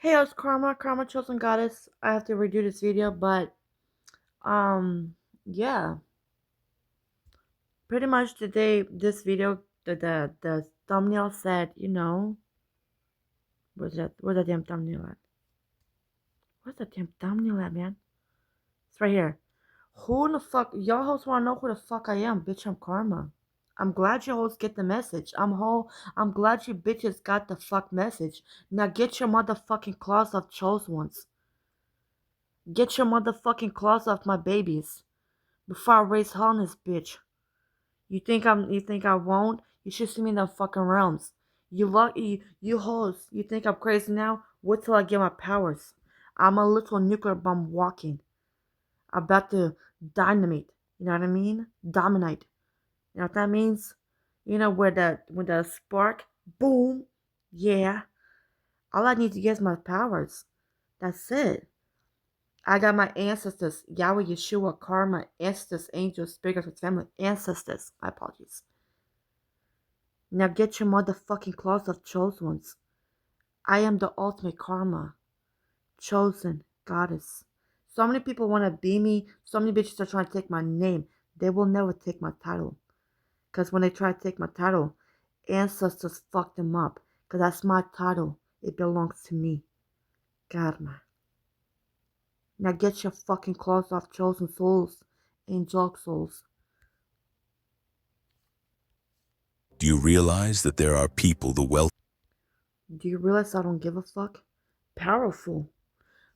Hey, it's Karma Chosen Goddess. I have to redo this video, but yeah, pretty much today, this video, the thumbnail said, where's the damn thumbnail at? Where's the damn thumbnail at, man? It's right here. Who in the fuck, y'all hoes wanna know who the fuck I am, bitch? I'm Karma. I'm glad you hoes get the message. I'm glad you bitches got the fuck message. Now get your motherfucking claws off chosen ones. Get your motherfucking claws off my babies. Before I raise hell in this bitch. You think I won't? You should see me in the fucking realms. You hoes. You think I'm crazy now? Wait till I get my powers. I'm a little nuclear bomb walking. About to dynamite. You know what I mean? Dominate. You know what that means? You know where the spark, boom, yeah. All I need to get is my powers. That's it. I got my ancestors, Yahweh, Yeshua, Karma, ancestors, angels, spirits, family, ancestors. My apologies. Now get your motherfucking claws off chosen ones. I am the ultimate Karma, chosen goddess. So many people want to be me. So many bitches are trying to take my name. They will never take my title. Because when they try to take my title, ancestors fucked them up. Because that's my title. It belongs to me. Karma. Now get your fucking claws off chosen souls, angelic souls. Do you realize that there are people the wealth? Do you realize I don't give a fuck? Powerful.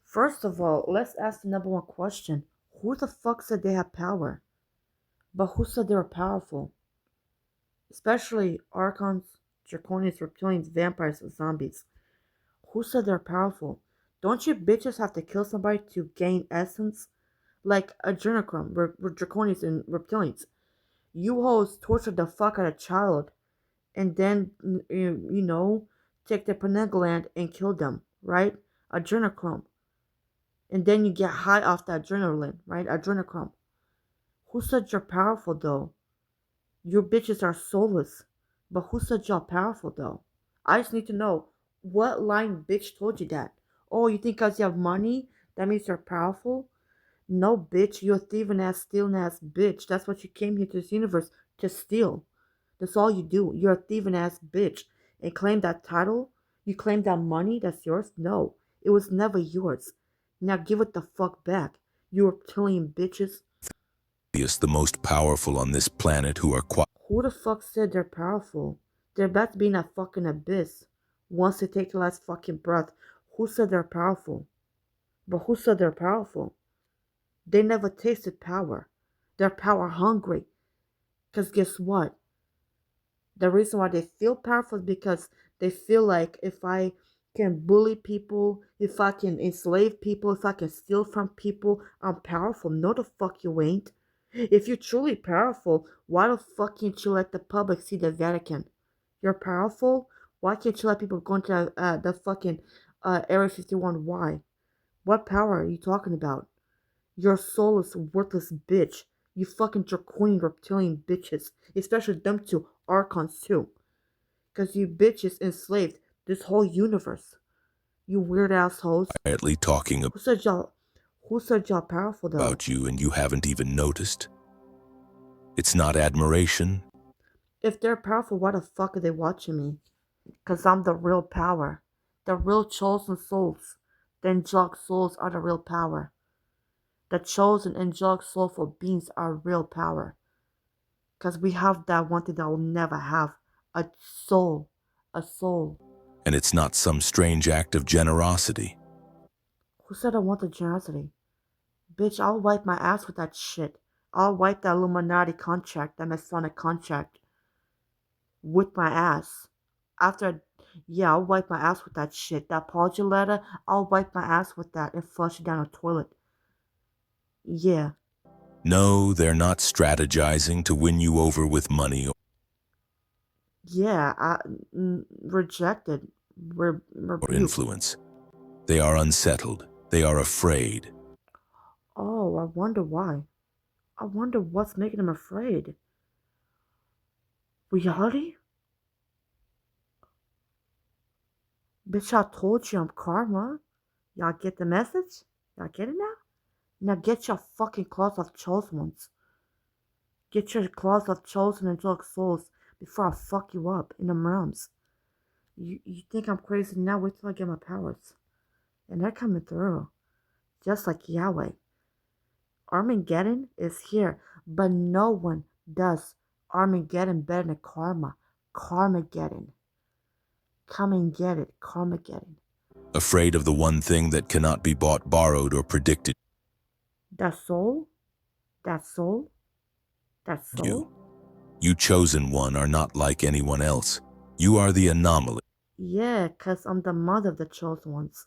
First of all, let's ask the number one question. Who the fuck said they have power? But who said they were powerful? Especially Archons, Draconians, Reptilians, Vampires, and Zombies. Who said they're powerful? Don't you bitches have to kill somebody to gain essence? Like Adrenochrome, Draconians, and Reptilians. You hoes tortured the fuck out of a child and then, take their pineal gland and kill them, right? Adrenochrome. And then you get high off the adrenaline, right? Adrenochrome. Who said you're powerful though? Your bitches are soulless. But who said y'all powerful though? I just need to know what lying bitch told you that. Oh, you think because you have money, that means you're powerful? No, bitch, you're a thieving ass, stealing ass bitch. That's what you came here to this universe to steal. That's all you do. You're a thieving ass bitch. And claim that title? You claim that money that's yours? No, it was never yours. Now give it the fuck back. You reptilian bitches. The most powerful on this planet who are Who the fuck said they're powerful? They're about to be in a fucking abyss. Once they take the last fucking breath, who said they're powerful? But who said they're powerful? They never tasted power. They're power hungry. Because guess what? The reason why they feel powerful is because they feel like if I can bully people, if I can enslave people, if I can steal from people, I'm powerful. No, the fuck you ain't. If you're truly powerful, why the fuck can't you let the public see the Vatican? You're powerful? Why can't you let people go into the fucking Area 51? Why? What power are you talking about? You're a soulless, worthless bitch. You fucking draconian reptilian bitches. Especially them two archons too. Cause you bitches enslaved this whole universe. You weird assholes. quietly talking Who said y'all powerful though? about you and you haven't even noticed? It's not admiration. If they're powerful, why the fuck are they watching me? Cause I'm the real power. The real chosen souls. The angelic souls are the real power. The chosen angelic soulful beings are real power. Because we have that one thing that we'll never have. A soul. A soul. And it's not some strange act of generosity. Who said I wanted generosity? Bitch, I'll wipe my ass with that shit. I'll wipe that Illuminati contract, that Masonic contract. With my ass. Yeah, I'll wipe my ass with that shit. That apology letter, I'll wipe my ass with that and flush it down the toilet. Yeah. No, they're not strategizing to win you over with money Yeah, rejected. or Rebuked. influence. They are unsettled. They are afraid. Oh, I wonder why. I wonder what's making them afraid. Reality? Bitch, I told you I'm karma. Y'all get the message? Y'all get it now? Now get your fucking claws off chosen ones. Get your claws off chosen angelic souls before I fuck you up in them realms. You think I'm crazy now? Wait till I get my powers. And they're coming through. Just like Yahweh. Armageddon is here, but no one does Armageddon better than Karma. Karmageddon. Come and get it, Karmageddon. Afraid of the one thing that cannot be bought, borrowed, or predicted. That soul? That soul? That soul? You chosen one are not like anyone else. You are the anomaly. Yeah, 'cause I'm the mother of the chosen ones.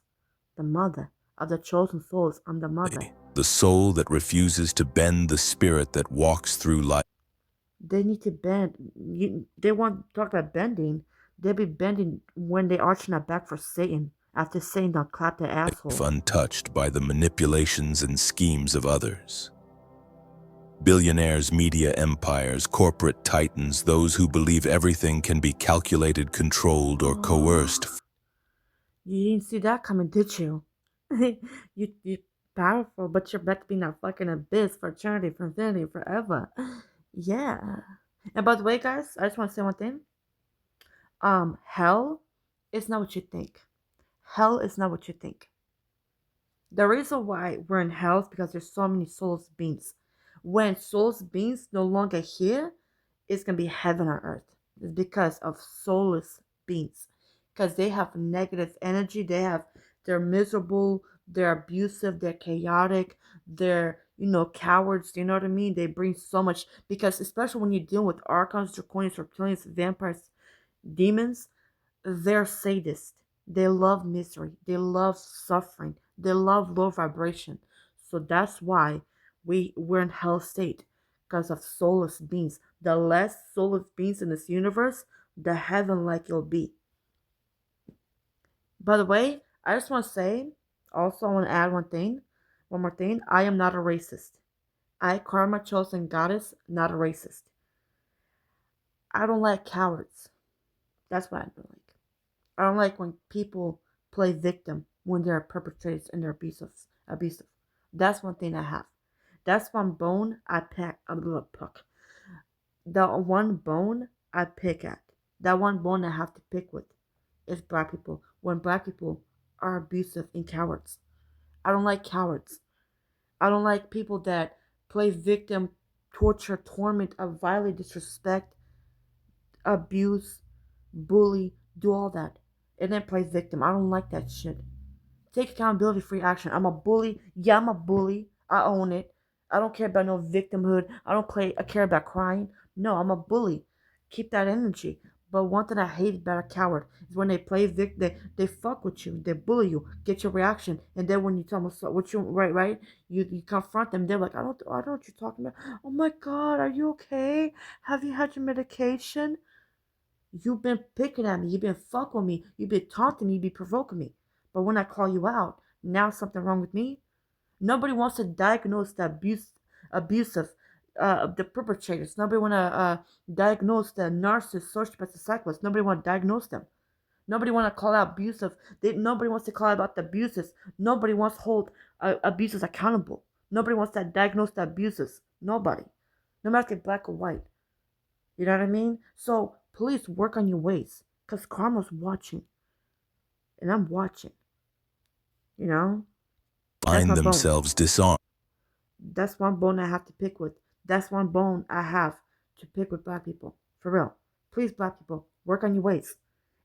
The mother of the chosen souls. I'm the mother. The soul that refuses to bend the spirit that walks through life. They need to bend. They want to talk about bending. They be bending when they arching their back for Satan after Satan don't clap their asshole. Untouched by the manipulations and schemes of others. Billionaires, media empires, corporate titans, those who believe everything can be calculated, controlled, or coerced. You didn't see that coming, did you? you powerful, but you're about to be in that fucking abyss for eternity, for infinity, forever. Yeah. And by the way, guys, I just want to say one thing. Hell is not what you think. Hell is not what you think. The reason why we're in hell is because there's so many soulless beings. When soulless beings no longer here, it's gonna be heaven on earth. It's because of soulless beings. Because they have negative energy, they're miserable, they're abusive, they're chaotic, they're cowards, you know what I mean? They bring so much because especially when you're dealing with archons, draconians, reptilians, vampires, demons, they're sadists. They love misery. They love suffering. They love low vibration. So that's why we're in hell state because of soulless beings. The less soulless beings in this universe, the heaven like it'll be. By the way, I just want to say, also I want to add one more thing. I am not a racist. I, Karma Chosen Goddess, not a racist. I don't like cowards. That's what I don't like. I don't like when people play victim when they're perpetrators and they're abusive. Abusive. That's one thing I have. That's one bone I pick. The one bone I pick at. That one bone I have to pick with is black people. When black people are abusive and cowards. I don't like cowards. I don't like people that play victim, torture, torment, violate, disrespect, abuse, bully, do all that, and then play victim. I don't like that shit. Take accountability for your action. I'm a bully. Yeah, I'm a bully. I own it. I don't care about no victimhood. I care about crying. No, I'm a bully. Keep that energy. But one thing I hate about a coward is when they play victim. They fuck with you. They bully you. Get your reaction, and then when you tell them what you right, you confront them. They're like, I don't know what you're talking about. Oh my God, are you okay? Have you had your medication? You've been picking at me. You've been fucking with me. You've been taunting me. You've been provoking me. But when I call you out, now something wrong with me. Nobody wants to diagnose the abusive, the perpetrators. Nobody want to diagnose the narcissist, sociopath, the psychopaths. Nobody want to diagnose them. Nobody want to call out abusive. Nobody wants to call out the abuses. Nobody wants to hold abuses accountable. Nobody wants to diagnose the abuses. Nobody. No matter if they're black or white. You know what I mean? So please work on your ways. Because karma's watching. And I'm watching. You know? Find themselves disarmed. That's one bone I have to pick with. That's one bone I have to pick with black people. For real. Please, black people, work on your ways.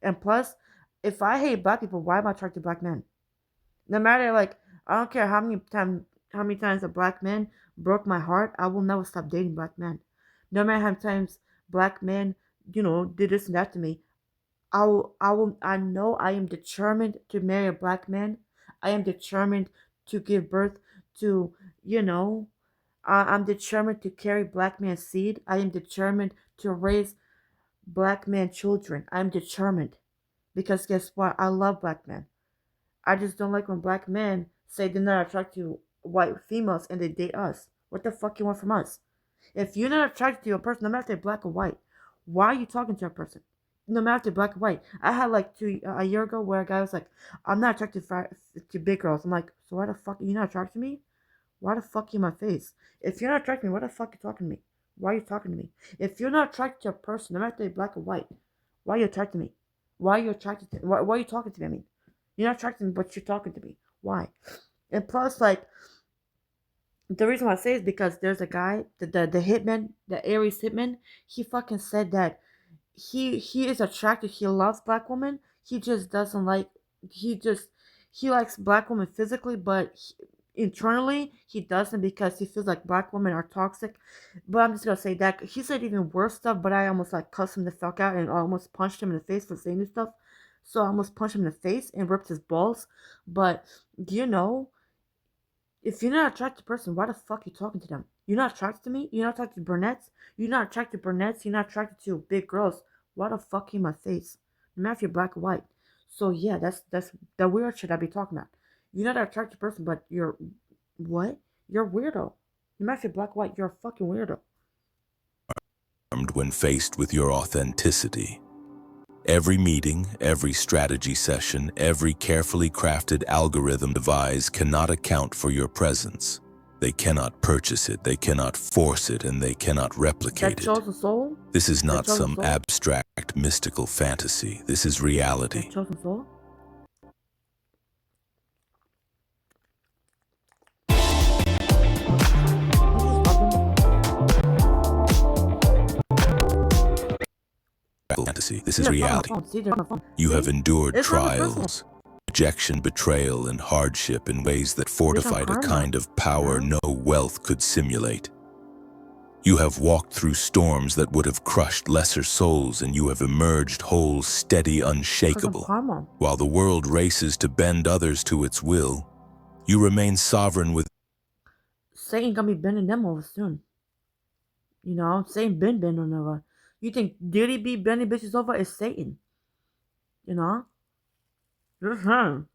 And plus, if I hate black people, why am I attracted to black men? No matter, like, I don't care how many times a black man broke my heart, I will never stop dating black men. No matter how many times black men, did this and that to me, I know I am determined to marry a black man. I am determined to give birth to, I'm determined to carry black man's seed. I am determined to raise black man children. I'm determined. Because guess what? I love black men. I just don't like when black men say they're not attracted to white females and they date us. What the fuck you want from us? If you're not attracted to a person, no matter if they're black or white, why are you talking to a person? no matter if they're black or white. I had like a year ago where a guy was like, I'm not attracted to big girls. I'm like, so why the fuck are you not attracted to me? Why the fuck are you in my face? If you're not attracted to me, why the fuck are you talking to me? Why are you talking to me? If you're not attracted to a person, no matter if they're black or white, why are you attracted to me? Why are you attracted to why are you talking to me? I mean, you're not attracted to me, but you're talking to me. Why? And plus, like, the reason why I say is because there's a guy, the hitman, the Aries hitman, he fucking said that he is attracted, he loves black women, he just doesn't like, he just, he likes black women physically, but internally he doesn't, because he feels like black women are toxic. But I'm just gonna say that he said even worse stuff, but I almost like cussed him the fuck out and almost punched him in the face for saying this stuff. So I almost punched him in the face and ripped his balls. But do you know, if you're not attracted to a person, why the fuck are you talking to them? You're not attracted to me? You're not attracted to brunettes? You're not attracted to brunettes? You're not attracted to big girls? Why the fuck are you in my face? No matter if you're black or white. So yeah, that's the weird shit I be talking about. You're not an attractive person, but you're what? You're a weirdo. No matter if you're black or white, you're a fucking weirdo. When faced with your authenticity. Every meeting, every strategy session, every carefully crafted algorithm devised cannot account for your presence. They cannot purchase it, they cannot force it, and they cannot replicate That chosen soul? This is not chosen some soul? abstract, mystical fantasy. This is reality. That chosen soul? Fantasy. This is reality. You have endured trials, rejection, betrayal, and hardship in ways that fortified a kind of power no wealth could simulate. You have walked through storms that would have crushed lesser souls, and you have emerged whole, steady, unshakable. While the world races to bend others to its will, you remain sovereign with... Satan gonna be bending them over soon. You know, Satan been bending over. You think Diddy be bending bitches over? Is Satan. You know? Just him.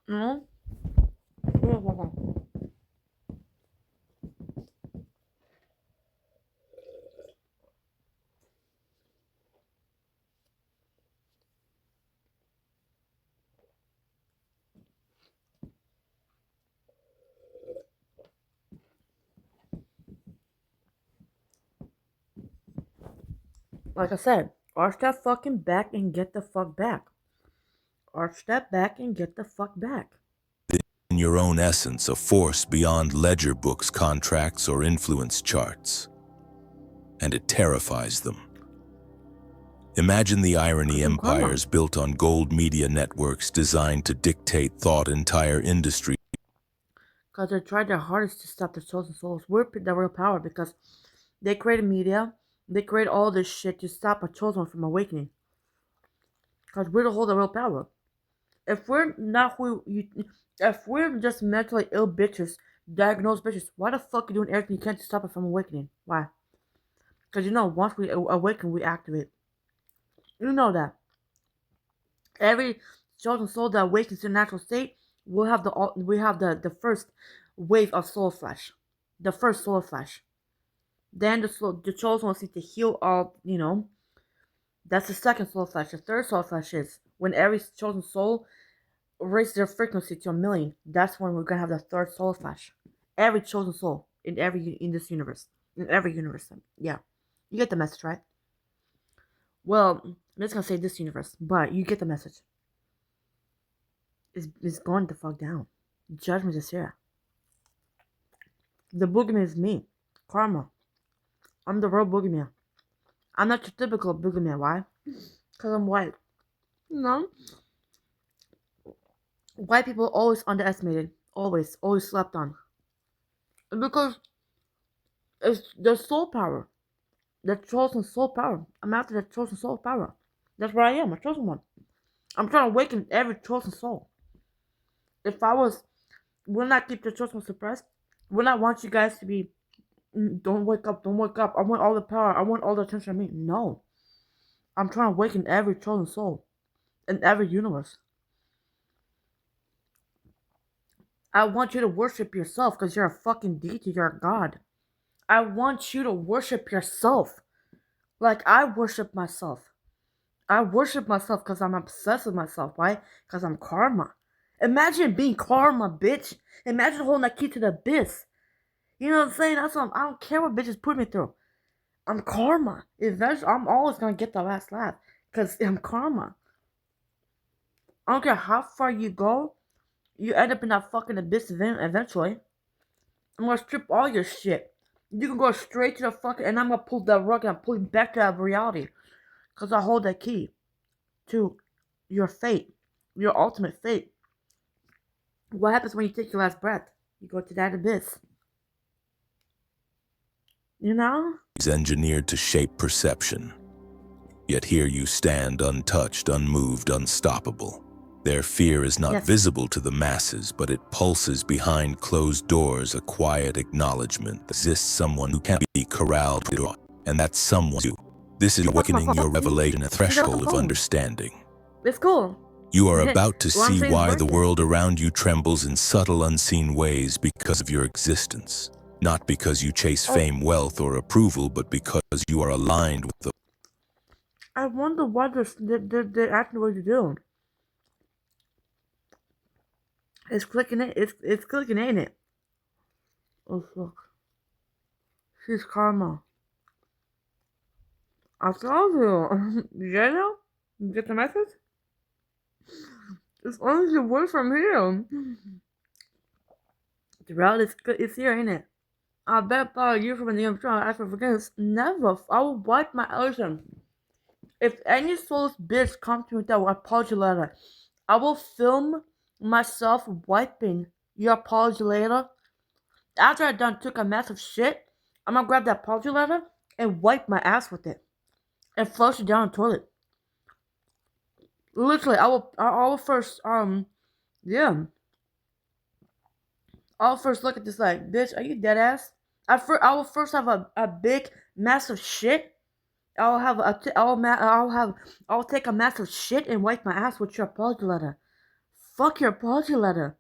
You know? Like I said, arch that fucking back and get the fuck back. Arch that back and get the fuck back. In your own essence, a force beyond ledger books, contracts, or influence charts. And it terrifies them. Imagine the irony: empires built on gold media networks designed to dictate thought, entire industry. Because they tried their hardest to stop the chosen souls. We're the real power, because they created media. They created all this shit to stop a chosen one from awakening. Because we're the whole the real power. If we're not if we're just mentally ill bitches, diagnosed bitches, why the fuck are you doing everything you can to stop us from awakening? Why? Because you know, once we awaken, we activate. You know that. Every chosen soul that awakens to natural state, we'll have the first wave of soul flash. The first soul flash. Then the chosen ones need to heal all, you know. That's the second soul flash. The third soul flash is when every chosen soul raise their frequency to 1,000,000. That's when we're gonna have the third soul flash. Every chosen soul in this universe, in every universe. Yeah, you get the message, right? Well, I'm just gonna say this universe, but you get the message. It's going the fuck down. Judgment is here. The boogeyman is me, karma. I'm the real boogeyman. I'm not your typical boogeyman. Why? Because I'm white. You know? White people always underestimated. Always slept on. Because it's their soul power. The chosen soul power. I'm after the chosen soul power. That's where I am, a chosen one. I'm trying to awaken every chosen soul. If I was, will not keep the chosen one suppressed. Will not want you guys to be, don't wake up, don't wake up. I want all the power. I want all the attention on me. No. I'm trying to awaken every chosen soul in every universe. I want you to worship yourself because you're a fucking deity, you're a god. I want you to worship yourself like I worship myself. I worship myself because I'm obsessed with myself. Why? Because I'm karma. Imagine being karma, bitch. Imagine holding that key to the abyss. You know what I'm saying? That's what I don't care what bitches put me through. I'm karma. Eventually, I'm always gonna get the last laugh because I'm karma. I don't care how far you go, you end up in that fucking abyss eventually. I'm gonna strip all your shit. You can go straight to the fucking, and I'm gonna pull that rug and pull you back to that reality. Because I hold that key to your fate, your ultimate fate. What happens when you take your last breath? You go to that abyss. You know? Is engineered to shape perception. Yet here you stand untouched, unmoved, unstoppable. Their fear is not visible to the masses, but it pulses behind closed doors, a quiet acknowledgement that exists someone who can't be corralled, and that's someone you. This is awakening your revelation, a threshold of understanding. It's cool. You are about to see why the world around you trembles in subtle, unseen ways because of your existence. Not because you chase fame, wealth, or approval, but because you are aligned with the... I wonder what they're acting the way to do. It's clicking it. It's clicking, ain't it? Oh fuck. She's karma. I told you. You get it? You get the message? It's only the word from here. The route is here, ain't it? I bet about you from the trying to ask for forgiveness. Never. I will wipe my ocean. If any soulless bitch comes to me with that apology letter, I will film myself wiping your apology letter. After I took a massive shit, I'm gonna grab that apology letter and wipe my ass with it. And flush it down the toilet. Literally, I will first, yeah. I'll first look at this like, bitch, are you dead ass? I will first have a big, massive shit. I'll take a massive shit and wipe my ass with your apology letter. Fuck your apology letter.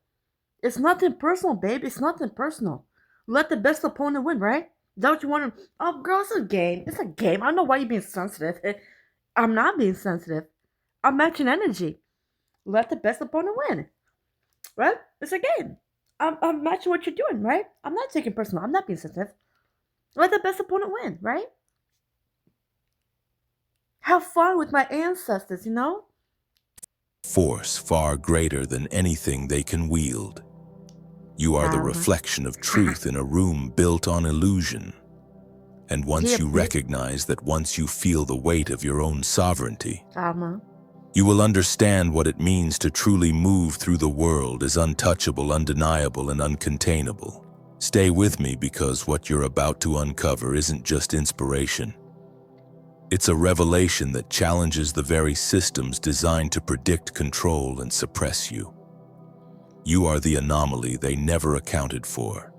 It's nothing personal, babe. It's nothing personal. Let the best opponent win, right? Is that what you want to... Oh, girl, it's a game. It's a game. I know why you're being sensitive. I'm not being sensitive. I'm matching energy. Let the best opponent win. Right? It's a game. I'm matching what you're doing, right? I'm not taking personal. I'm not being sensitive. Let the best opponent win, right? Have fun with my ancestors, you know? Force far greater than anything they can wield. You are the reflection of truth in a room built on illusion. And once you recognize that, once you feel the weight of your own sovereignty, you will understand what it means to truly move through the world as untouchable, undeniable, and uncontainable. Stay with me, because what you're about to uncover isn't just inspiration. It's a revelation that challenges the very systems designed to predict, control, and suppress you. You are the anomaly they never accounted for.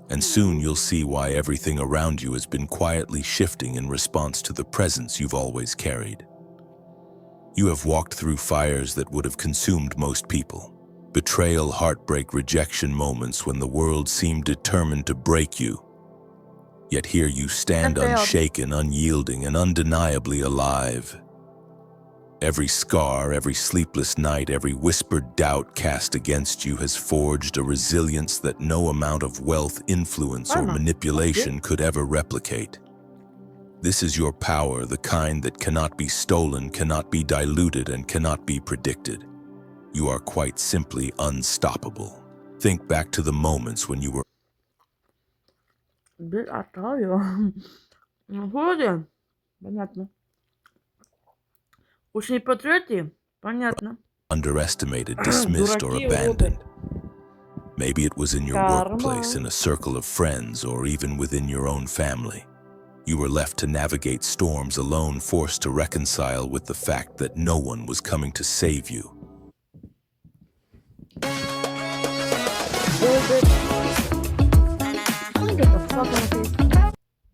And soon you'll see why everything around you has been quietly shifting in response to the presence you've always carried. You have walked through fires that would have consumed most people. Betrayal, heartbreak, rejection, moments when the world seemed determined to break you. Yet here you stand, unshaken, unyielding, and undeniably alive. Every scar, every sleepless night, every whispered doubt cast against you has forged a resilience that no amount of wealth, influence, or manipulation could ever replicate. This is your power, the kind that cannot be stolen, cannot be diluted, and cannot be predicted. You are quite simply unstoppable. Think back to the moments when you were... Bitch, I tell you. Вроде. Понятно. Уж не по третьей. Понятно. Underestimated, dismissed, or abandoned. Maybe it was in your workplace, in a circle of friends, or even within your own family. You were left to navigate storms alone, forced to reconcile with the fact that no one was coming to save you.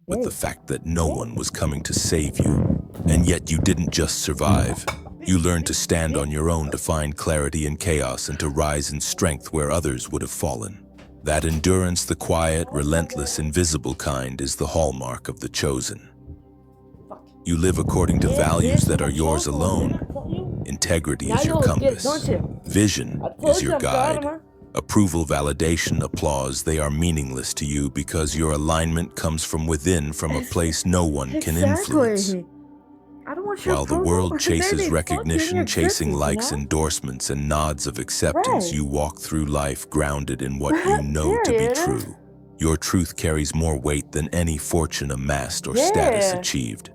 With the fact that no one was coming to save you. And yet you didn't just survive. You learn to stand on your own, to find clarity in chaos, and to rise in strength where others would have fallen. That endurance, the quiet, relentless, invisible kind, is the hallmark of the chosen. You live according to values that are yours alone. Integrity is your compass. Vision is your guide. Approval, validation, applause, they are meaningless to you because your alignment comes from within, from a place no one can influence. I don't want your While the approval. world chases Baby, recognition, fuck you, chasing you're likes, existing, endorsements, and nods of acceptance, Right. you walk through life grounded in what you know to be Period. true. Your truth carries more weight than any fortune amassed or status Yeah. achieved.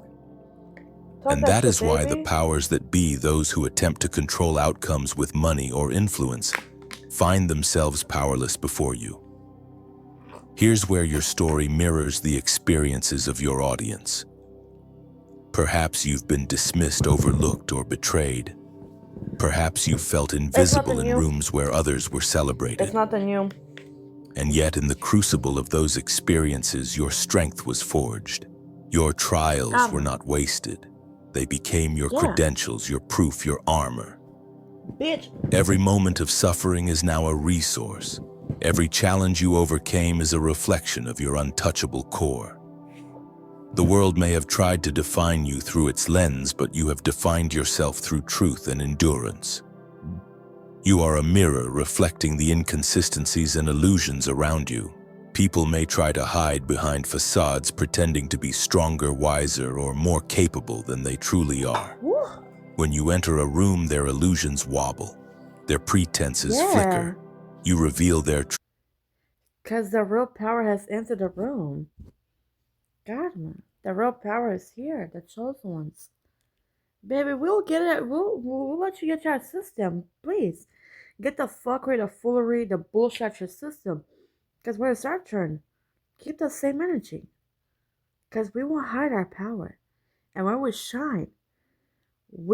Talk And that shit, is why the baby. powers that be, those who attempt to control outcomes with money or influence, find themselves powerless before you. Here's where your story mirrors the experiences of your audience. Perhaps you've been dismissed, overlooked, or betrayed. Perhaps you felt invisible in new. rooms where others were celebrated. It's nothing new. And yet, in the crucible of those experiences, your strength was forged. Your trials were not wasted. They became your credentials, your proof, your armor. Bitch. Every moment of suffering is now a resource. Every challenge you overcame is a reflection of your untouchable core. The world may have tried to define you through its lens, but you have defined yourself through truth and endurance. You are a mirror reflecting the inconsistencies and illusions around you. People may try to hide behind facades, pretending to be stronger, wiser, or more capable than they truly are. Woo. When you enter a room, their illusions wobble. Their pretenses flicker. You reveal their truth. Because the real power has entered the room. God, man. The real power is here. The chosen ones. Baby, we'll get it. We'll let you get your system. Please. Get the fuckery, the foolery, the bullshit out your system. Because when it's our turn, keep the same energy. Because we won't hide our power. And when we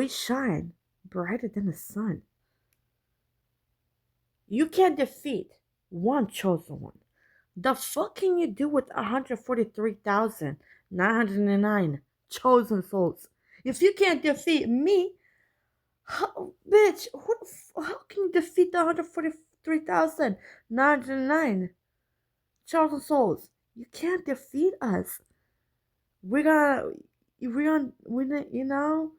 shine brighter than the sun. You can't defeat one chosen one. The fuck can you do with 143,909 chosen souls? If you can't defeat me, bitch, how can you defeat the 143,909 chosen souls? You can't defeat us. You know,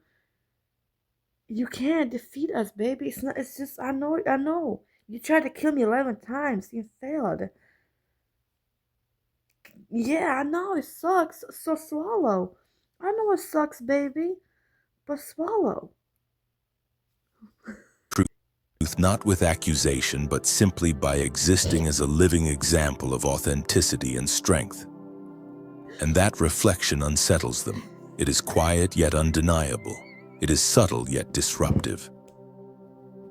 you can't defeat us, baby. It's just, I know. You tried to kill me 11 times. You failed. Yeah, I know it sucks. So swallow. I know it sucks, baby. But swallow. Truth not with accusation, but simply by existing as a living example of authenticity and strength. And that reflection unsettles them. It is quiet yet undeniable. It is subtle yet disruptive.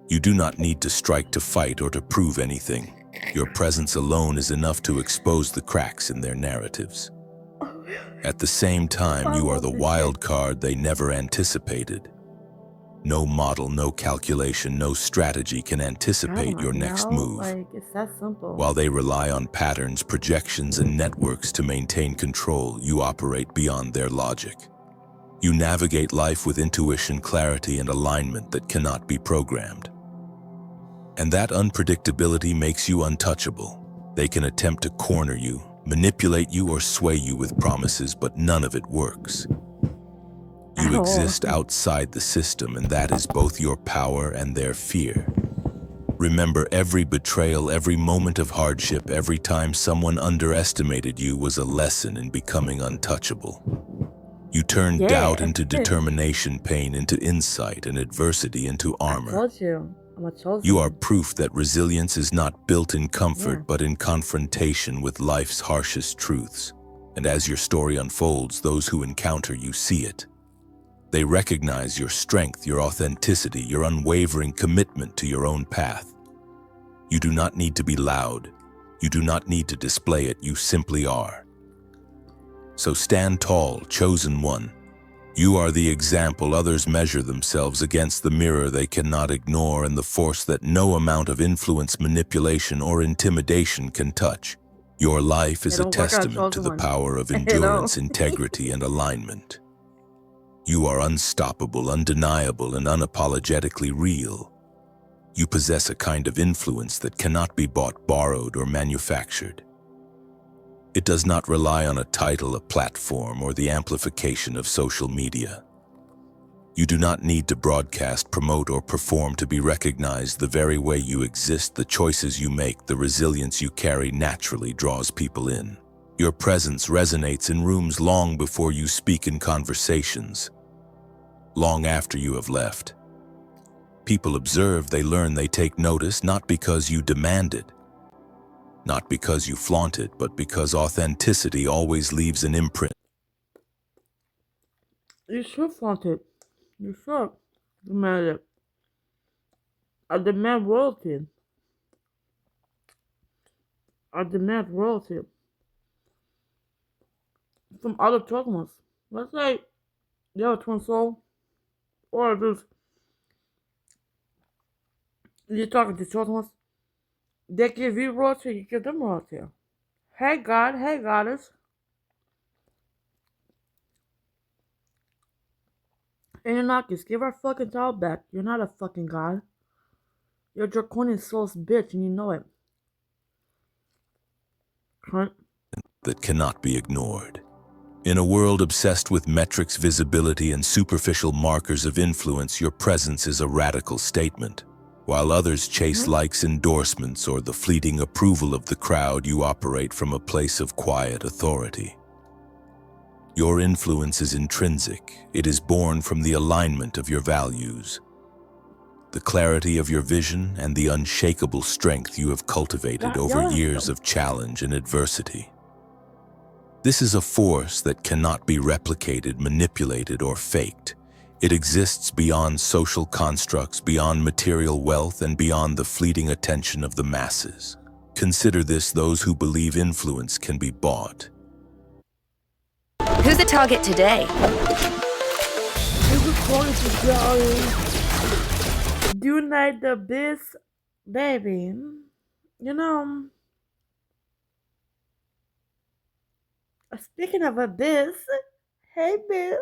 You do not need to strike to fight or to prove anything. Your presence alone is enough to expose the cracks in their narratives. At the same time, you are the wild card they never anticipated. No model, no calculation, no strategy can anticipate your next move. Like, it's that simple. While they rely on patterns, projections, and networks to maintain control, you operate beyond their logic. You navigate life with intuition, clarity, and alignment that cannot be programmed. And that unpredictability makes you untouchable. They can attempt to corner you, manipulate you, or sway you with promises, but none of it works. You exist outside the system, and that is both your power and their fear. Remember, every betrayal, every moment of hardship, every time someone underestimated you was a lesson in becoming untouchable. You turn doubt into determination, pain into insight, and adversity into armor. I told you. I'm a chosen. You are proof that resilience is not built in comfort, but in confrontation with life's harshest truths. And as your story unfolds, those who encounter you see it. They recognize your strength, your authenticity, your unwavering commitment to your own path. You do not need to be loud. You do not need to display it. You simply are. So stand tall, chosen one. You are the example others measure themselves against, the mirror they cannot ignore, and the force that no amount of influence, manipulation, or intimidation can touch. Your life is a testament to the power of endurance, integrity, and alignment. You are unstoppable, undeniable, and unapologetically real. You possess a kind of influence that cannot be bought, borrowed, or manufactured. It does not rely on a title, a platform, or the amplification of social media. You do not need to broadcast, promote, or perform to be recognized. The very way you exist, the choices you make, the resilience you carry naturally draws people in. Your presence resonates in rooms long before you speak, in conversations, long after you have left. People observe, they learn, they take notice, not because you demand it, not because you flaunt it, but because authenticity always leaves an imprint. You should flaunt it. You should demand it. I demand royalty. I demand royalty from other twin ones. Let's say you have a twin soul, or just you're talking to twin ones. They give you royalty, you give them royalty. Hey God, hey Goddess. Anunnakis, give our fucking child back. You're not a fucking god. You're a draconian soul's bitch, and you know it. Cunt. That cannot be ignored. In a world obsessed with metrics, visibility, and superficial markers of influence, your presence is a radical statement. While others chase likes, endorsements, or the fleeting approval of the crowd, you operate from a place of quiet authority. Your influence is intrinsic. It is born from the alignment of your values, the clarity of your vision, and the unshakable strength you have cultivated over years of challenge and adversity. This is a force that cannot be replicated, manipulated, or faked. It exists beyond social constructs, beyond material wealth, and beyond the fleeting attention of the masses. Consider this: those who believe influence can be bought. Who's the target today? Do you like the biz, baby? You know, speaking of a biz, hey biz.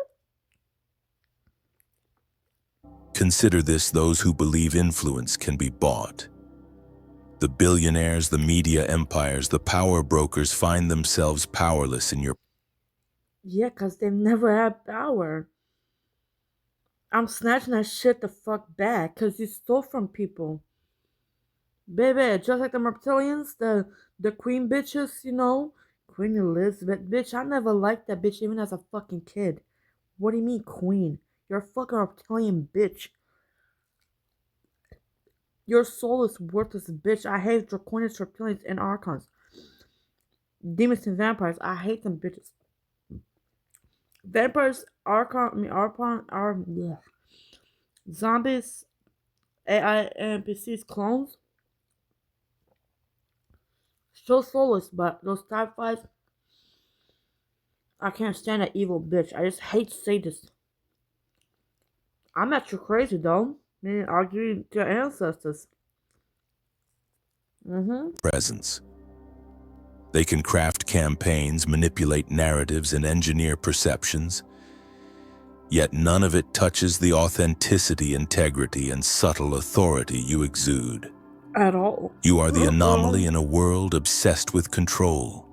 Consider this: those who believe influence can be bought. The billionaires, the media empires, the power brokers find themselves powerless in your... Yeah, because they've never had power. I'm snatching that shit the fuck back because you stole from people. Baby, just like the reptilians, the queen bitches, you know? Queen Elizabeth, bitch, I never liked that bitch even as a fucking kid. What do you mean, queen? You're a fucking reptilian bitch. Your soul is worthless, bitch. I hate draconians, reptilians, and archons. Demons and vampires, I hate them bitches. Vampires, archon are zombies, AI, NPCs, clones. So soulless, but those type fights, I can't stand that evil bitch. I just hate sadists. I'm not too crazy though. Me arguing to your ancestors. presence. They can craft campaigns, manipulate narratives, and engineer perceptions. Yet none of it touches the authenticity, integrity, and subtle authority you exude. At all. You are the anomaly in a world obsessed with control.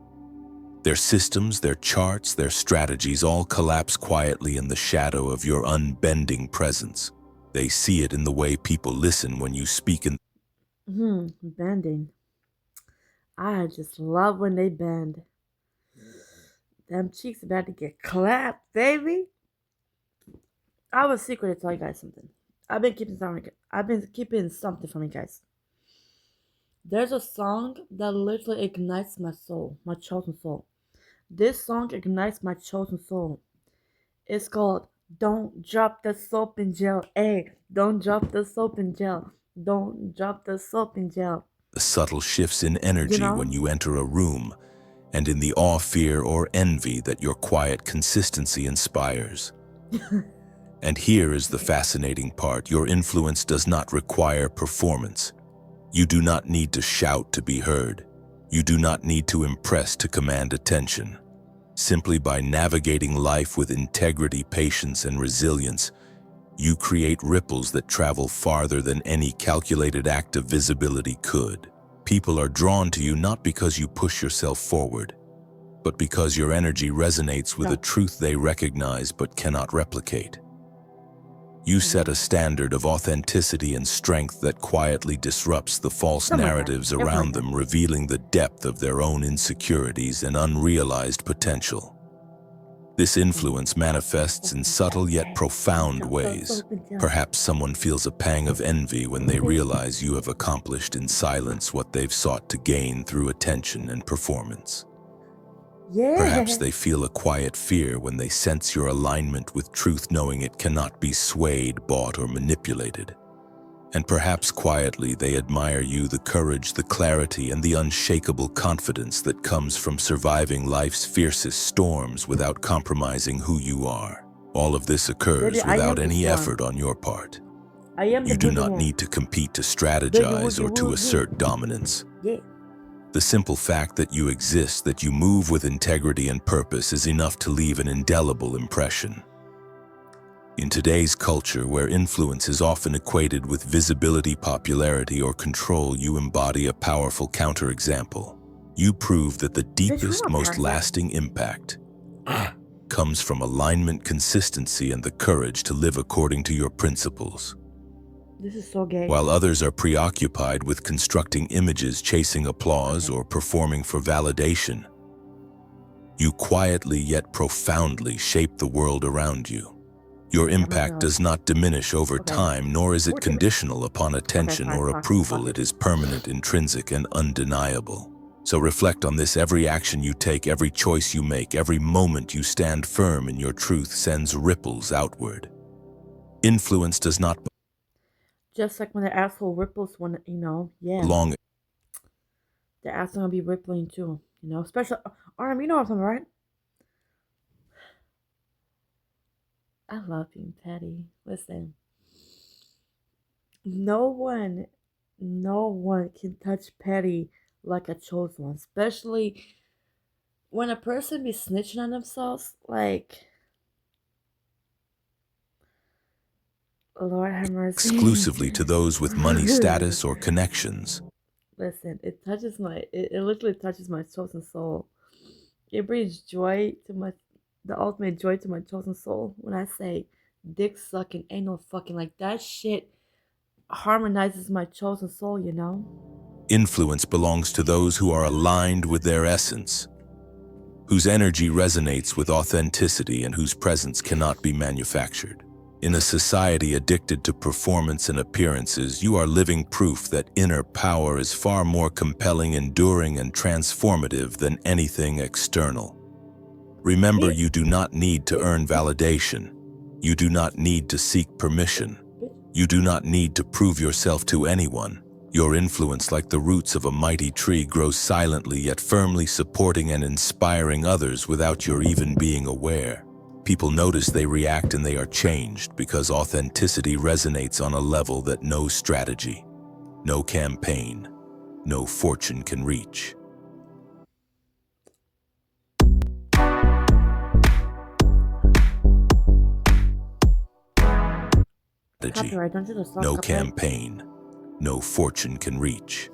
Their systems, their charts, their strategies all collapse quietly in the shadow of your unbending presence. They see it in the way people listen when you speak in... Bending. I just love when they bend. Them cheeks about to get clapped, baby. I have a secret to tell you guys something. I've been keeping something from you guys. There's a song that literally ignites my soul, my chosen soul. This song ignites my chosen soul. It's called Don't Drop the Soap in Jail. Hey, don't drop the soap in jail. Don't drop the soap in jail. The subtle shifts in energy when you enter a room, and in the awe, fear, or envy that your quiet consistency inspires. And here is the fascinating part. Your influence does not require performance. You do not need to shout to be heard. You do not need to impress to command attention. Simply by navigating life with integrity, patience, and resilience, you create ripples that travel farther than any calculated act of visibility could. People are drawn to you not because you push yourself forward, but because your energy resonates with a truth they recognize but cannot replicate. You set a standard of authenticity and strength that quietly disrupts the false narratives around them, revealing the depth of their own insecurities and unrealized potential. This influence manifests in subtle yet profound ways. Perhaps someone feels a pang of envy when they realize you have accomplished in silence what they've sought to gain through attention and performance. Perhaps they feel a quiet fear when they sense your alignment with truth, knowing it cannot be swayed, bought, or manipulated. And perhaps quietly they admire you, the courage, the clarity, and the unshakable confidence that comes from surviving life's fiercest storms without compromising who you are. All of this occurs without any effort on your part. You do not need to compete, to strategize, or to assert dominance. The simple fact that you exist, that you move with integrity and purpose, is enough to leave an indelible impression. In today's culture, where influence is often equated with visibility, popularity, or control, you embody a powerful counterexample. You prove that the deepest, most lasting impact comes from alignment, consistency, and the courage to live according to your principles. This is so gay. While others are preoccupied with constructing images, chasing applause, or performing for validation, you quietly yet profoundly shape the world around you. Your impact does not diminish over time, nor is it conditional upon attention or approval. It is permanent, intrinsic, and undeniable. So reflect on this. Every action you take, every choice you make, every moment you stand firm in your truth sends ripples outward. Influence does not Just like when the asshole ripples, when, belong. the asshole gonna be rippling too, especially, Arm, you know what I'm right? I love being petty. Listen, no one can touch petty like a chosen one, especially when a person be snitching on themselves. Like, Lord have mercy. Exclusively to those with money, status, or connections. Listen, it literally touches my chosen soul. It brings joy to the ultimate joy to my chosen soul when I say dick sucking ain't no fucking, like, that shit harmonizes my chosen soul, Influence belongs to those who are aligned with their essence, whose energy resonates with authenticity, and whose presence cannot be manufactured. In a society addicted to performance and appearances, you are living proof that inner power is far more compelling, enduring, and transformative than anything external. Remember, you do not need to earn validation. You do not need to seek permission. You do not need to prove yourself to anyone. Your influence, like the roots of a mighty tree, grows silently yet firmly, supporting and inspiring others without your even being aware. People notice, they react, and they are changed because authenticity resonates on a level that no strategy, no campaign, no fortune can reach. Copyright, don't you just stop No copyright? campaign, no fortune can reach.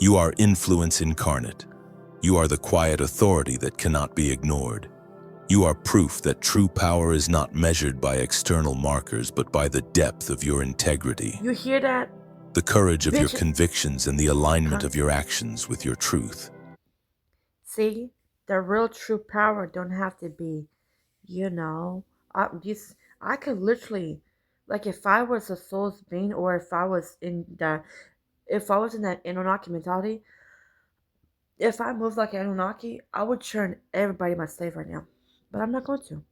You are influence incarnate. You are the quiet authority that cannot be ignored. You are proof that true power is not measured by external markers, but by the depth of your integrity, You hear that? the courage of your Bitch. convictions, and the alignment of your actions with your truth. See, the real true power don't have to be, I could literally, like, if I was a soul's being, or if I was in that Anunnaki mentality, if I moved like an Anunnaki, I would turn everybody my slave right now. But I'm not going to.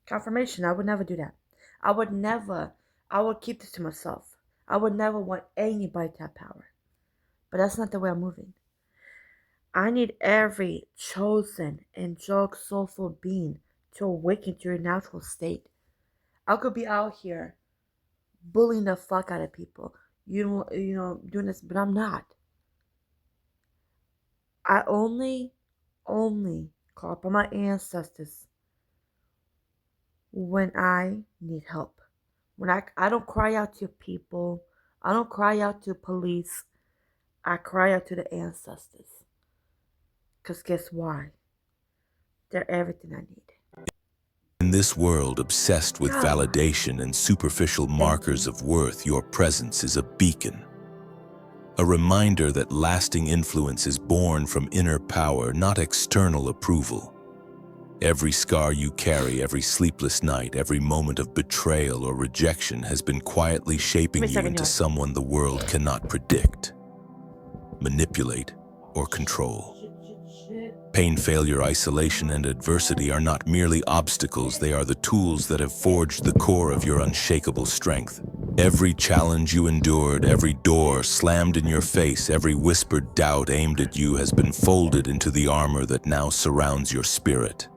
Confirmation, I would never do that. I would keep this to myself. I would never want anybody to have power. But that's not the way I'm moving. I need every chosen, angelic, soulful being to awaken to your natural state. I could be out here bullying the fuck out of people, doing this, but I'm not. I only Call upon my ancestors when I need help. When I don't cry out to people, I don't cry out to police, I cry out to the ancestors. Because guess why? They're everything I need. In this world obsessed with God, validation and superficial markers of worth, your presence is a beacon. A reminder that lasting influence is born from inner power, not external approval. Every scar you carry, every sleepless night, every moment of betrayal or rejection has been quietly shaping you into someone the world cannot predict, manipulate, or control. Pain, failure, isolation, and adversity are not merely obstacles, they are the tools that have forged the core of your unshakable strength. Every challenge you endured, every door slammed in your face, every whispered doubt aimed at you has been folded into the armor that now surrounds your spirit.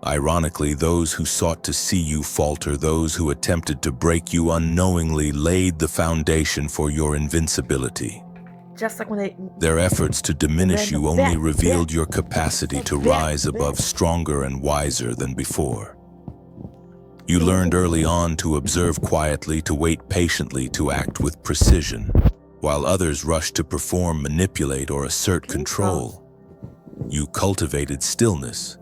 Ironically, those who sought to see you falter, those who attempted to break you unknowingly, laid the foundation for your invincibility. just like when Their efforts to diminish you only revealed your capacity to rise above, stronger and wiser than before. You learned early on to observe quietly, to wait patiently, to act with precision. While others rushed to perform, manipulate, or assert control, you cultivated stillness,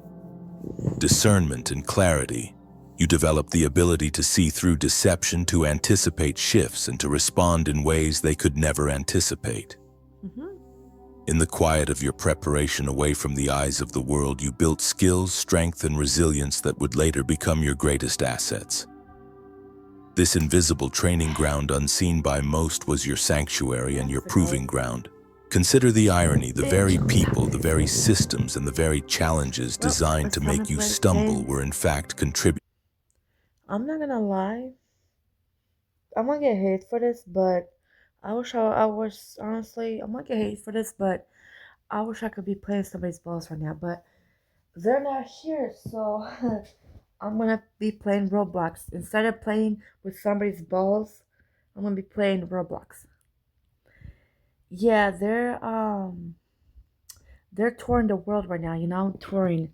discernment, and clarity. You developed the ability to see through deception, to anticipate shifts, and to respond in ways they could never anticipate. In the quiet of your preparation, away from the eyes of the world, you built skills, strength, and resilience that would later become your greatest assets. This invisible training ground, unseen by most, was your sanctuary and your proving ground. Consider the irony: the very people, the very systems, and the very challenges designed to make you stumble were in fact contributing. I'm not gonna lie, I'm gonna get hate for this, but I wish I was honestly, I'm gonna get hate for this, but I wish I could be playing somebody's balls right now, but they're not here, so I'm gonna be playing Roblox. Instead of playing with somebody's balls, I'm gonna be playing Roblox. Yeah, they're touring the world right now, touring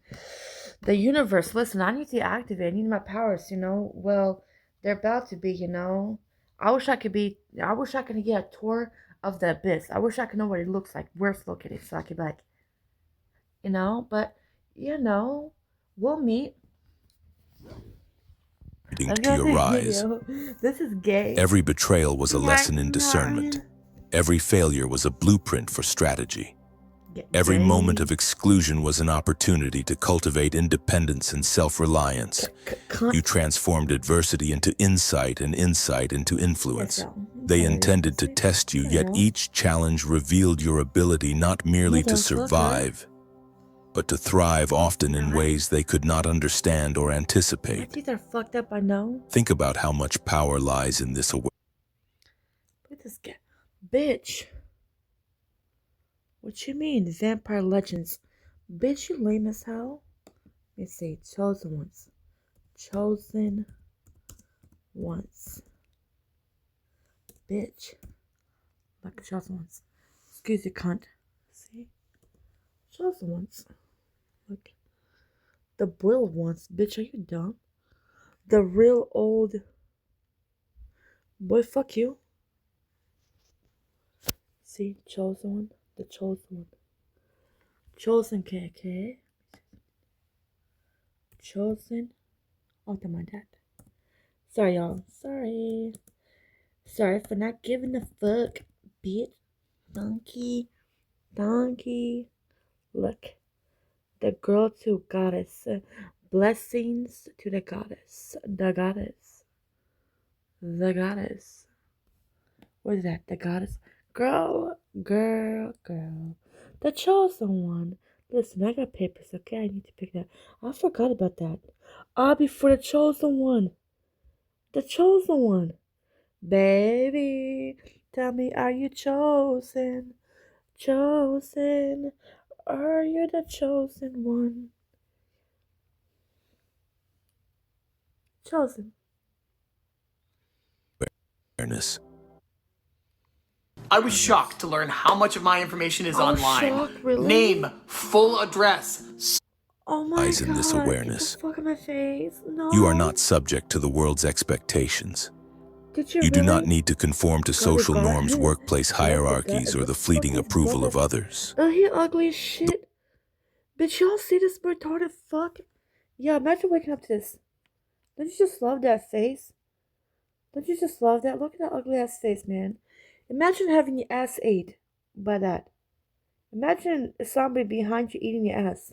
the universe. Listen, I need to activate, I need my powers. Well, they're about to be. I wish I could get a tour of the abyss. I wish I could know what it looks like, where it's located, so I could be but we'll meet. To your rise. This is gay. Every betrayal was a lesson in discernment. Every failure was a blueprint for strategy. Every moment of exclusion was an opportunity to cultivate independence and self-reliance. You transformed adversity into insight and insight into influence. They intended to test you, yet each challenge revealed your ability not merely to survive, but to thrive, often in ways they could not understand or My anticipate. teeth are fucked up, I know. Think about how much power lies in this awareness. Look at this guy. Bitch. What you mean, Vampire Legends? Bitch, you lame as hell. Let me see. Chosen ones. Chosen ones. Bitch. Like chosen ones. Excuse you, cunt. See? Chosen ones. Look. The boiled ones. Bitch, are you dumb? The real old. Boy, fuck you. See? Chosen one. The chosen one. Chosen KK. Chosen. Oh, to my dad. Sorry, y'all. Sorry. Sorry for not giving a fuck, bitch. Donkey. Donkey. Look. The girl to goddess. Blessings to the goddess. The goddess. The goddess. What is that? The goddess? Girl. Girl. Girl. The chosen one. Listen, I got papers, okay? I need to pick that. I forgot about that. I'll be for the chosen one. The chosen one. Baby, tell me, are you chosen? Chosen? Are you the chosen one? Chosen. I was shocked to learn how much of my information is I was online. shocked, really? Name, full address. Oh my Eyes god. in this awareness. Get the fuck in my face. No. You are not subject to the world's expectations. Did you You do really? not need to conform to social God. norms, workplace God, hierarchies, or the fleeting fuck is approval of brother? others. Oh, he ugly as shit. Bitch, y'all see this retarded fuck? Yeah, imagine waking up to this. Don't you just love that face? Don't you just love that? Look at that ugly ass face, man. Imagine having your ass ate by that. Imagine somebody behind you eating your ass.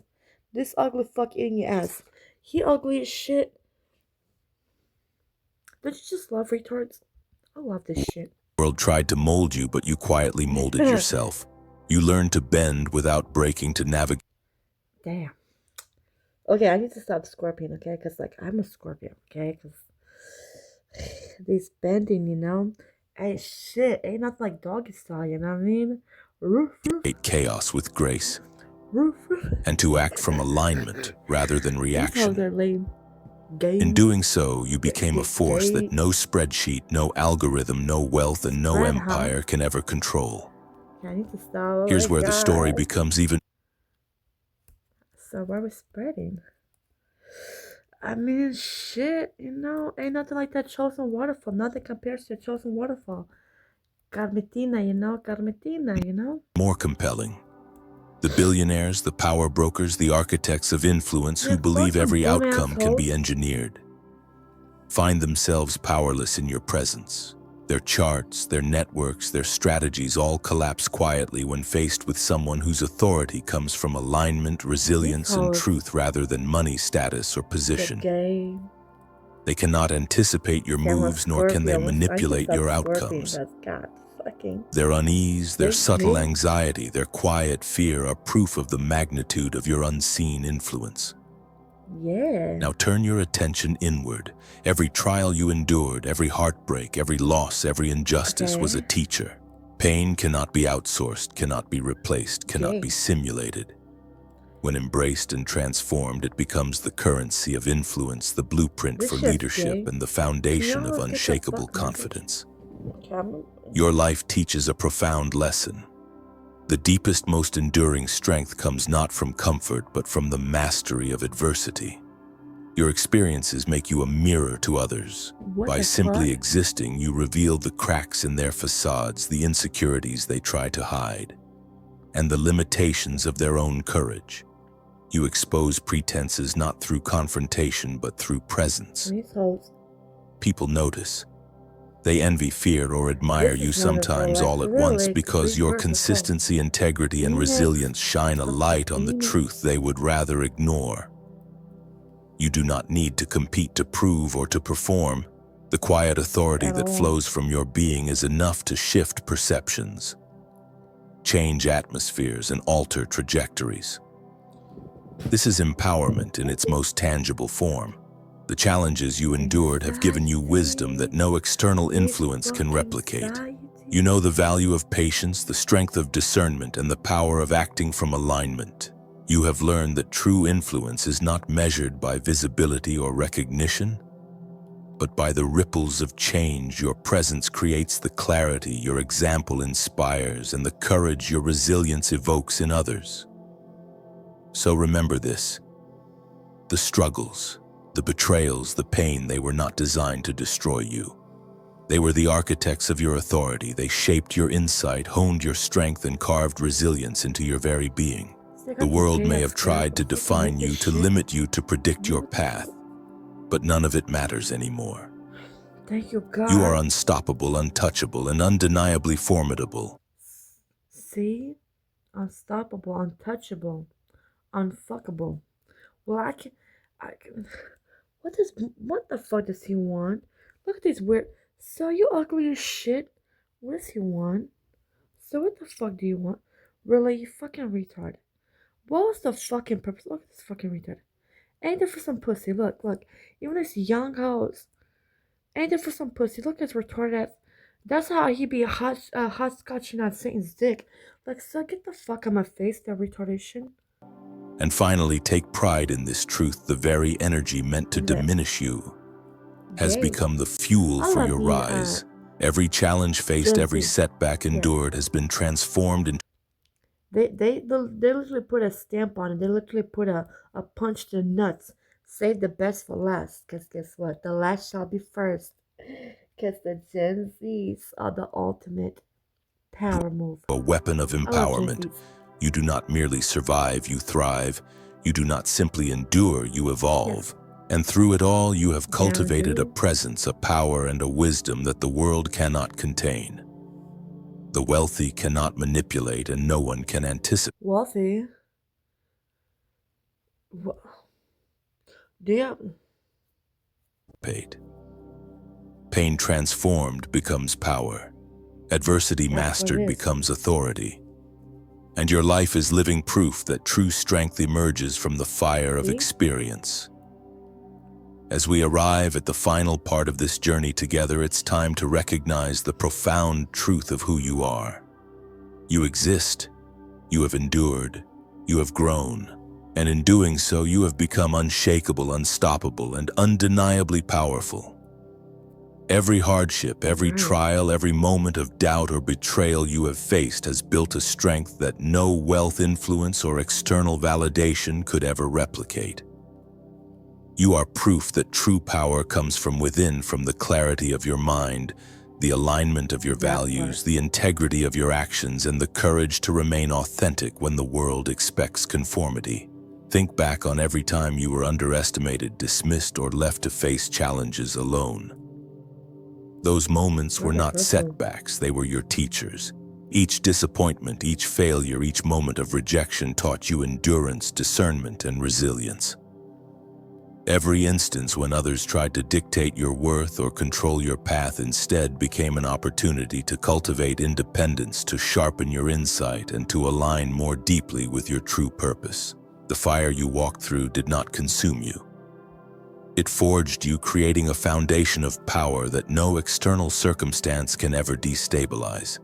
This ugly fuck eating your ass. He ugly as shit. Don't you just love retards? I love this shit. The world tried to mold you, but you quietly molded yourself. You learned to bend without breaking, to navigate. Damn. Okay, I need to stop scorpion, okay? Because, like, I'm a scorpion, okay? Because these bending, you know? Ain't shit. Ain't nothing like doggy style, you know what I mean? Roof, roof, Chaos with grace, roof, roof. and to act from alignment rather than These hoes reaction. are lame. Gay. In doing so, you became a force that no spreadsheet, no algorithm, no wealth, and no Spread, huh? empire can ever control. I need to stop. Oh Here's my where the story God. becomes even. So why we spreading? I mean, shit, you know, ain't nothing like that chosen waterfall. Nothing compares to a chosen waterfall. Carmetina, you know, Carmetina, you know. More compelling. The billionaires, the power brokers, the architects of influence who Yeah, believe fuck every them outcome can be assholes. engineered, find themselves powerless in your presence. Their charts, their networks, their strategies all collapse quietly when faced with someone whose authority comes from alignment, resilience, and hoes. truth rather than money, status, or The position. gay. They cannot anticipate your Camera moves, nor can they Scorpio. I manipulate think your that's outcomes. Scorpion. That's God fucking. Their unease, their Me? subtle Me? anxiety, their quiet fear are proof of the magnitude of your unseen influence. Yeah. Now turn your attention inward. Every trial you endured, every heartbreak, every loss, every injustice was a Okay. teacher. Pain cannot be outsourced, cannot be replaced, cannot Okay. be simulated. When embraced and transformed, it becomes the currency of influence, the blueprint This for shit's leadership, gay. and the foundation Y'all of get the unshakable fuck message. confidence. Camera. Your life teaches a profound lesson. The deepest, most enduring strength comes not from comfort, but from the mastery of adversity. Your experiences make you a mirror to others. What By the simply fuck? existing, you reveal the cracks in their facades, the insecurities they try to hide, and the limitations of their own courage. You expose pretenses not through confrontation, but through presence. These hoes. People notice. They envy, fear, or admire This you is wonderful, sometimes like, all at really, once it's because three your verses, so- consistency, integrity, and Venus, resilience shine a light on the Venus. truth they would rather ignore. You do not need to compete to prove or to perform. The quiet authority At that all. flows from your being is enough to shift perceptions, change atmospheres, and alter trajectories. This is empowerment in its most tangible form. The challenges you endured have given you wisdom that no external influence can replicate. You know the value of patience, the strength of discernment, and the power of acting from alignment. You have learned that true influence is not measured by visibility or recognition, but by the ripples of change. Your presence creates the clarity your example inspires and the courage your resilience evokes in others. So remember this: the struggles, the betrayals, the pain, they were not designed to destroy you. They were the architects of your authority. They shaped your insight, honed your strength, and carved resilience into your very being. The world may have tried to define you, to limit you, to predict your path, but none of it matters anymore. Thank you, God. You are unstoppable, untouchable, and undeniably formidable. See? Unstoppable, untouchable, unfuckable. Well, I can. What the fuck does he want? Look at these weird. So you ugly as shit. What does he want? So what the fuck do you want? Really, you fucking retard. What was the fucking purpose? Look at this fucking retard. Ain't it for some pussy? Look. Even this young hoes. Ain't it for some pussy? Look at this retarded ass. That's how he be hot-scotching on Satan's dick. Like, so get the fuck out of my face, that retardation. And finally, take pride in this truth: the very energy meant to Yeah. diminish you has Yay. become the fuel I for love your being, rise. Every challenge faced, Gen every Z. setback endured has been transformed into They literally put a stamp on it. They literally put a punch to the nuts. Save the best for last. Cause guess what? The last shall be first. Cause the Gen Zs are the ultimate power move. a weapon of I love Gen empowerment. Zs. You do not merely survive, you thrive. You do not simply endure, you evolve. And through it all, you have cultivated a Guarantee. presence, a power, and a wisdom that the world cannot contain. The wealthy cannot manipulate, and no one can anticipate. Wealthy. Do you? Pain transformed becomes power. Adversity That's what mastered it is. becomes authority. And your life is living proof that true strength emerges from the fire of See? experience. As we arrive at the final part of this journey together, it's time to recognize the profound truth of who you are. You exist, you have endured, you have grown, and in doing so, you have become unshakable, unstoppable, and undeniably powerful. Every hardship, every Right. trial, every moment of doubt or betrayal you have faced has built a strength that no wealth, influence, or external validation could ever replicate. You are proof that true power comes from within, from the clarity of your mind, the alignment of your That values, part. the integrity of your actions, and the courage to remain authentic when the world expects conformity. Think back on every time you were underestimated, dismissed, or left to face challenges alone. Those moments were Not that not personal. setbacks, they were your teachers. Each disappointment, each failure, each moment of rejection taught you endurance, discernment, and resilience. Every instance when others tried to dictate your worth or control your path instead became an opportunity to cultivate independence, to sharpen your insight, and to align more deeply with your true purpose. The fire you walked through did not consume you. It forged you, creating a foundation of power that no external circumstance can ever destabilize.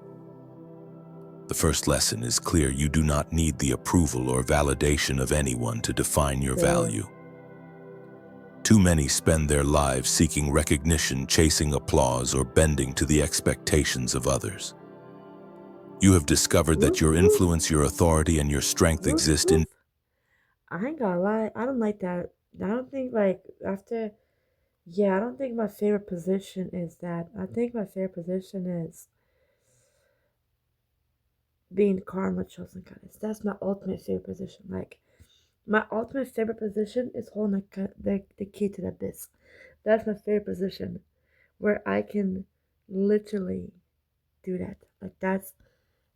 The first lesson is clear: you do not need the approval or validation of anyone to define your Sure. value. Too many spend their lives seeking recognition, chasing applause, or bending to the expectations of others. You have discovered that your influence, your authority, and your strength exist in I ain't gonna lie, I don't like that. I don't think like after I don't think my favorite position is that. I think my favorite position is being karma chosen goddess. That's my ultimate favorite position. Like my ultimate favorite position is holding the key to the abyss. That's my favorite position where I can literally do that. Like that's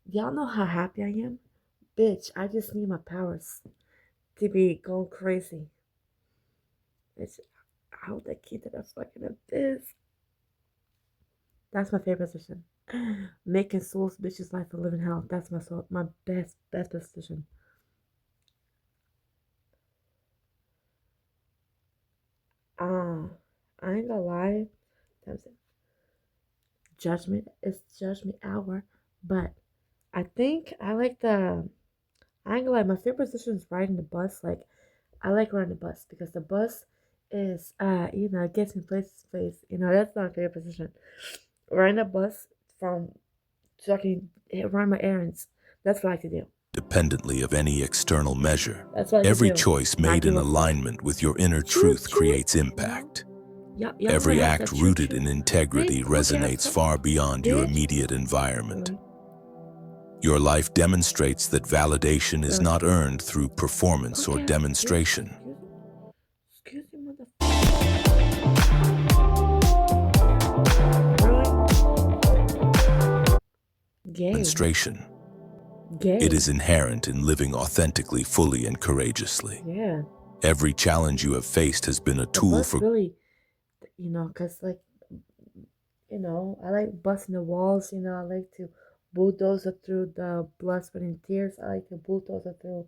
y'all know how happy I am? Bitch, I just need my powers to be going crazy. It's how the key to the fucking abyss. That's my favorite position. Making souls bitches life a living hell. That's my best position. I ain't gonna lie. Times it. Judgment is judgment hour, but I think I like the. I ain't gonna lie. My favorite position is riding the bus. Like I like riding the bus because the bus is it gets me place to place. That's not my favorite position. Riding the bus from so I can run my errands. That's what I like to do. independently of any external measure. That's what I like Every to do. choice Not made give in a fuck. alignment with your inner Choo truth choo. creates You know? impact. Y'all Every know that act choo rooted choo. in integrity See? Look at resonates her. far beyond your Bitch. immediate environment. Really? Your life demonstrates that validation is Really? not earned through performance or Okay. demonstration. Excuse me, motherfucker. Really? Gay. Demonstration. Gay. It is inherent in living authentically, fully, and courageously. Yeah. Every challenge you have faced has been a The tool bus for really, cause like, I like busting the walls. I like to bulldoze it through the blood, sweat, and tears. I like to bulldoze it through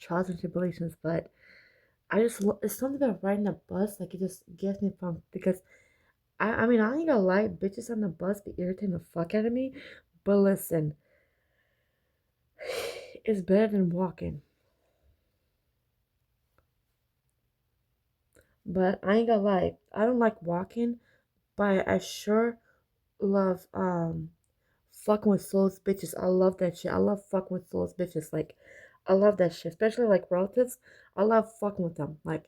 trials and tribulations. But it's something about riding a bus. Like it just gets me pumped because I mean I ain't gonna lie, bitches on the bus be irritating the fuck out of me. But listen, it's better than walking. But I ain't gonna lie, I don't like walking, but I sure love fucking with souls bitches. I love that shit. I love fucking with souls bitches. Like, I love that shit. Especially like relatives. I love fucking with them. Like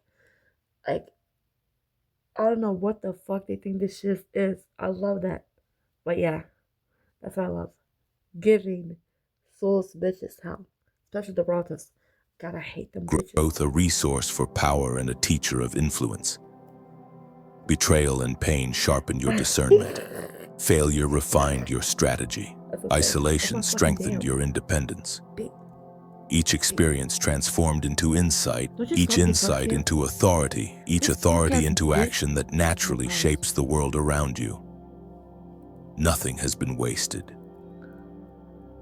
I don't know what the fuck they think this shit is. I love that. But yeah, that's what I love. Giving souls bitches hell. Especially the relatives. God, I hate them bitches. Both a resource for power and a teacher of influence. Betrayal and pain sharpened your discernment. Failure refined your strategy. That's okay. Isolation That's my fucking strengthened damn. your independence. Bitch. Each experience transformed into insight, Don't you each fuck me, fuck insight you? into authority, each This authority fuck-ass into bitch. action that naturally Nice. shapes the world around you. Nothing has been wasted.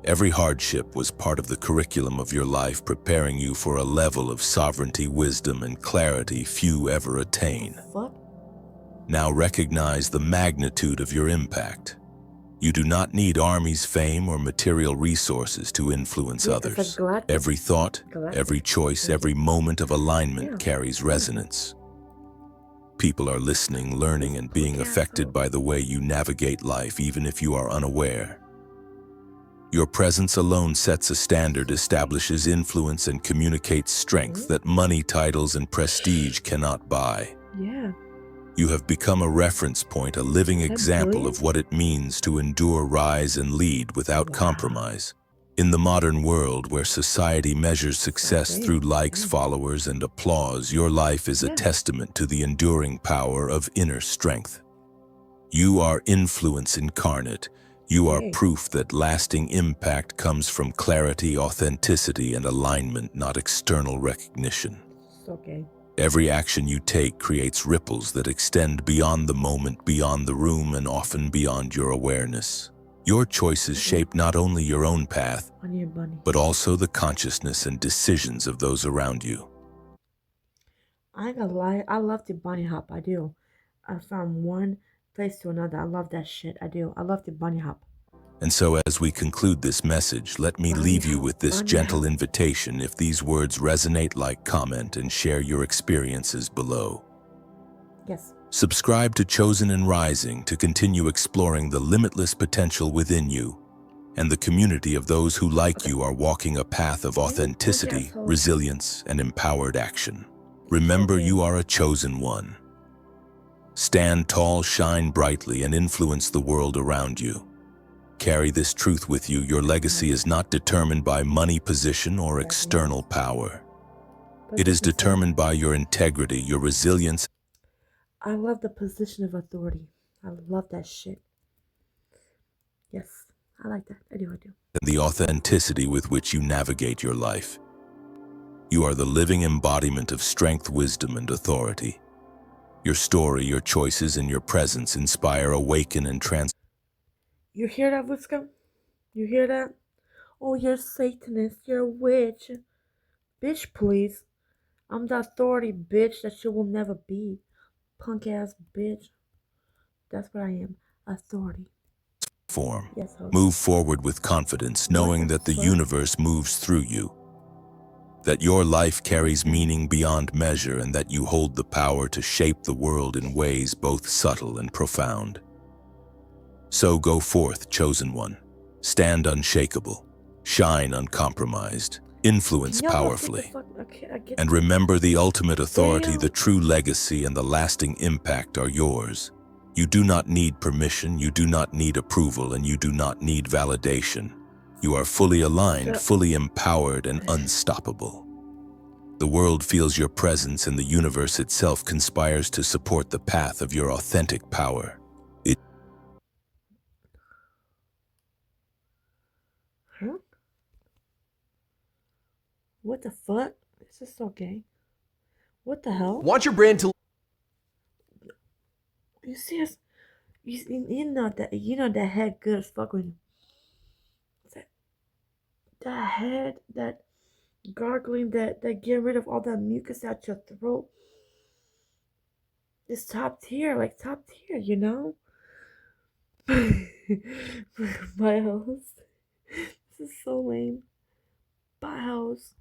Every hardship was part of the curriculum of your life, preparing you for a level of sovereignty, wisdom, and clarity few ever attain. Fuck. Now recognize the magnitude of your impact. You do not need armies, fame, or material resources to influence Yeah, it's like others. Galactus. Every thought, Galactus. every choice, every moment of alignment Yeah. carries resonance. People are listening, learning, and being Quick-ass affected hoe. by the way you navigate life, even if you are unaware. Your presence alone sets a standard, establishes influence, and communicates strength that money, titles, and prestige cannot buy. Yeah. You have become a reference point, a living example of what it means to endure, rise, and lead without compromise. In the modern world, where society measures success Okay. through likes, followers, and applause, your life is a Yeah. testament to the enduring power of inner strength. You are influence incarnate. You are Okay. proof that lasting impact comes from clarity, authenticity, and alignment, not external recognition. It's okay. Every action you take creates ripples that extend beyond the moment, beyond the room, and often beyond your awareness. Your choices shape not only your own path, Honey and bunny. but also the consciousness and decisions of those around you. I ain't gonna lie. I love to bunny hop. I do. From one place to another. I love that shit. I do. I love to bunny hop. And so as we conclude this message, let me Bunny leave you hop, with this bunny gentle hop. invitation. If these words resonate, like, comment, and share your experiences below. Yes. Subscribe to Chosen and Rising to continue exploring the limitless potential within you and the community of those who, like you, are walking a path of authenticity, asshole. resilience, and empowered action. Remember, you are a chosen one. Stand tall, shine brightly, and influence the world around you. Carry this truth with you. Your legacy is not determined by money, position, or external power. It is determined by your integrity, your resilience, I love the position of authority. I love that shit. Yes. I like that. I do. and the authenticity with which you navigate your life. You are the living embodiment of strength, wisdom, and authority. Your story, your choices, and your presence inspire, awaken, and You hear that, Vuska? You hear that? Oh, you're a Satanist. You're a witch. Bitch, please. I'm the authority, bitch, that you will never be. Punk ass bitch. That's what I am. Authority. transform. Yes, host. Move forward with confidence, knowing that the fuck? universe moves through you. That your life carries meaning beyond measure, and that you hold the power to shape the world in ways both subtle and profound. So go forth, chosen one. Stand unshakable. Shine uncompromised. Influence Y'all get the powerfully. fuck- okay, I get And remember, the ultimate authority, Damn. the true legacy, and the lasting impact are yours. You do not need permission, you do not need approval, and you do not need validation. You are fully aligned, fully empowered, and unstoppable. The world feels your presence, and the universe itself conspires to support the path of your authentic power. Huh? What the fuck? This is so gay. What the hell? Want your brand to You serious? You know that head good as fuck when that head, that gargling, that get rid of all that mucus out your throat. It's top tier, you know? My host. This is so lame. Bye, host.